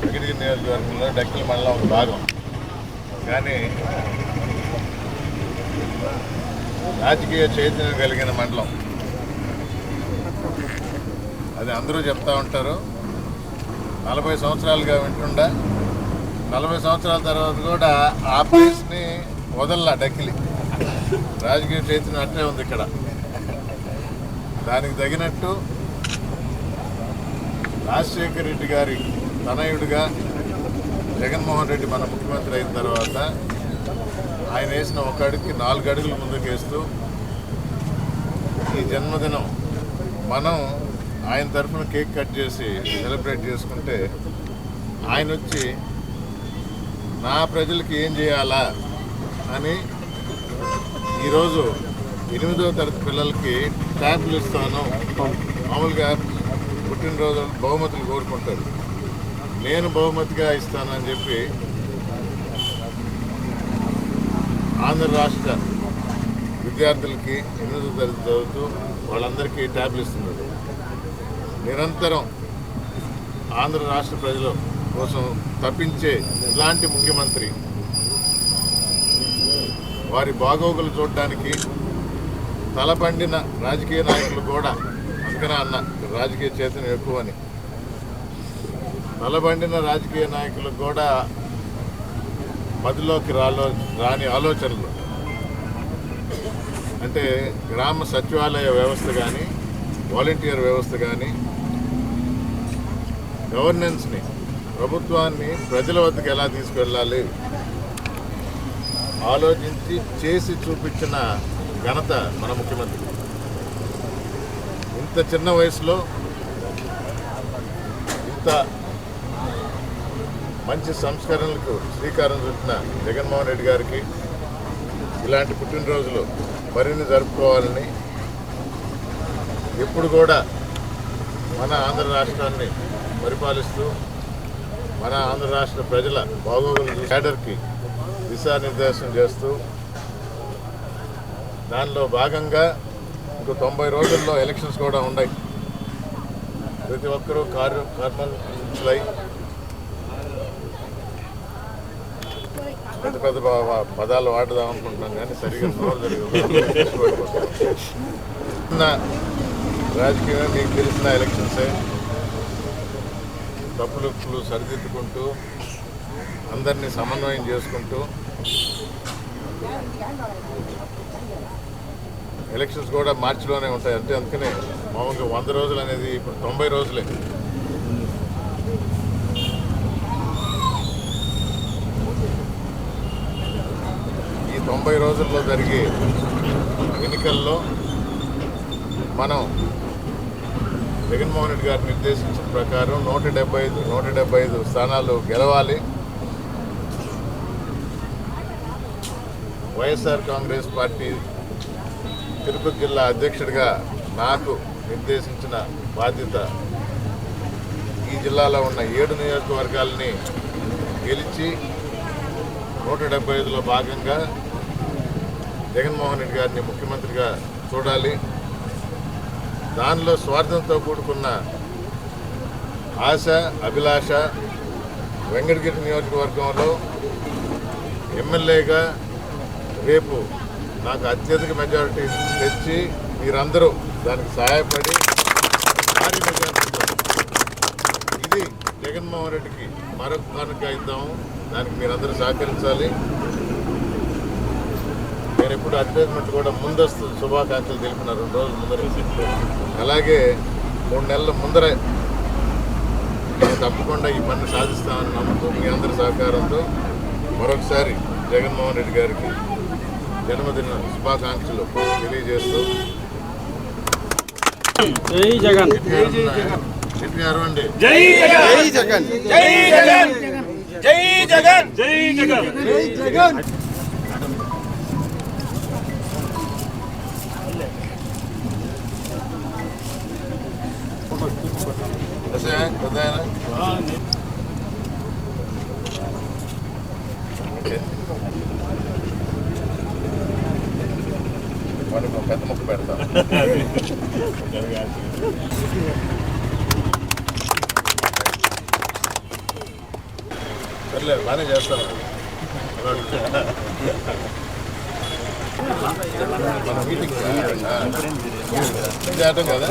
వెంకటగిరి నియోజకవర్గంలో డక్కిలి మండలం ఒక భాగం. కానీ రాజకీయ చైతన్యం కలిగిన మండలం అది. అందరూ చెప్తూ ఉంటారు. 40 సంవత్సరాలుగా వింటుండా 40 సంవత్సరాల తర్వాత కూడా ఆ ప్లేస్ని వదల్లా. డక్కిలి రాజకీయ చైతన్యం అట్లే ఉంది ఇక్కడ. దానికి తగినట్టు రాజశేఖర రెడ్డి గారి తనయుడిగా జగన్మోహన్ రెడ్డి మన ముఖ్యమంత్రి అయిన తర్వాత ఆయన వేసిన ఒక అడుగుకి 4 అడుగులు ముందుకు వేస్తూ ఈ జన్మదినం మనం ఆయన తరఫున కేక్ కట్ చేసి సెలబ్రేట్ చేసుకుంటే ఆయన వచ్చి నా ప్రజలకి ఏం చేయాలా అని ఈరోజు 8వ తరగతి పిల్లలకి ట్యాబ్లు ఇస్తాను. మామూలుగా పుట్టినరోజు బహుమతులు కోరుకుంటారు. నేను బహుమతిగా ఇస్తానని చెప్పి ఆంధ్ర రాష్ట్ర విద్యార్థులకి 8వ తరగతి చదువుతూ వాళ్ళందరికీ ట్యాబ్లు ఇస్తున్నారు. నిరంతరం ఆంధ్ర రాష్ట్ర ప్రజల కోసం తప్పించే ఇలాంటి ముఖ్యమంత్రి వారి బాగోగులు చూడడానికి తలపండిన రాజకీయ నాయకులు కూడా, అందుకనే అన్న రాజకీయ చైతన్యం ఎక్కువని, తలబండిన రాజకీయ నాయకులకు కూడా మదిలోకి రాని ఆలోచనలు అంటే గ్రామ సచివాలయ వ్యవస్థ కానీ, వాలంటీర్ వ్యవస్థ కానీ, గవర్నెన్స్ని, ప్రభుత్వాన్ని ప్రజల వద్దకు ఎలా తీసుకెళ్ళాలి ఆలోచించి చేసి చూపించిన ఘనత మన ముఖ్యమంత్రి. ఇంత చిన్న వయసులో ఇంత మంచి సంస్కరణలకు శ్రీకారం చుట్టిన జగన్మోహన్ రెడ్డి గారికి ఇలాంటి పుట్టినరోజులు మరిన్ని జరుపుకోవాలని, ఎప్పుడు కూడా మన ఆంధ్ర రాష్ట్రాన్ని పరిపాలిస్తూ మన ఆంధ్ర రాష్ట్ర ప్రజల బాగోగులు క్యాడర్కి దిశానిర్దేశం చేస్తూ దానిలో భాగంగా ఇంకో 90 రోజుల్లో ఎలక్షన్స్ కూడా ఉన్నాయి. ప్రతి ఒక్కరూ కార్యక్రమాలై పెద్ద పెద్ద పదాలు వాడదాం అనుకుంటున్నాం కానీ సరిగ్గా నోరు జరిగిన రాజకీయంగా మీకు తెలిసిన ఎలక్షన్సే. తప్పులు సరిదిద్దుకుంటూ అందరినీ సమన్వయం చేసుకుంటూ ఎలక్షన్స్ కూడా మార్చిలోనే ఉంటాయి. అంటే అందుకనే మామూలుగా 100 రోజులు అనేది ఇప్పుడు 90 రోజులే. ఈ 90 రోజుల్లో జరిగే ఎన్నికల్లో మనం జగన్మోహన్ రెడ్డి గారు నిర్దేశించిన ప్రకారం 175 స్థానాలు గెలవాలి. వైఎస్ఆర్ కాంగ్రెస్ పార్టీ తిరుపతి జిల్లా అధ్యక్షుడిగా నాకు నిర్దేశించిన బాధ్యత ఈ జిల్లాలో ఉన్న 7 నియోజకవర్గాలని గెలిచి 175లో భాగంగా జగన్మోహన్ రెడ్డి గారిని ముఖ్యమంత్రిగా చూడాలి. దానిలో స్వార్థంతో కూడుకున్న ఆశ, అభిలాష వెంకటగిరి నియోజకవర్గంలో ఎమ్మెల్యేగా రేపు నాకు అత్యధిక మెజారిటీ తెచ్చి మీరందరూ దానికి సహాయపడి భారీ మెజారిటీతో ఇది జగన్మోహన్ రెడ్డికి మరొక కానుక ఇద్దాము. దానికి మీరందరూ సహకరించాలి. నేను ఎప్పుడు అడ్వర్టైజ్మెంట్ కూడా ముందస్తు శుభాకాంక్షలు తెలిపిన 2 రోజుల ముందర, అలాగే 3 నెలల ముందరే నేను తప్పకుండా ఈ పని సాధిస్తామని నమ్ముతూ మీ అందరి సహకారంతో మరొకసారి జగన్మోహన్ రెడ్డి గారికి జన్మదిన శుభాకాంక్షలు తెలియజేస్తూ జై జగన్, జై జగన్, జై జగన్, జై జగన్, జై జగన్, జై జగన్, జై జగన్. మనకు పెద్ద ముక్క పెడతాం. సర్లేదు బాగానే చేస్తాను మన మీటింగ్ చేయటం కదా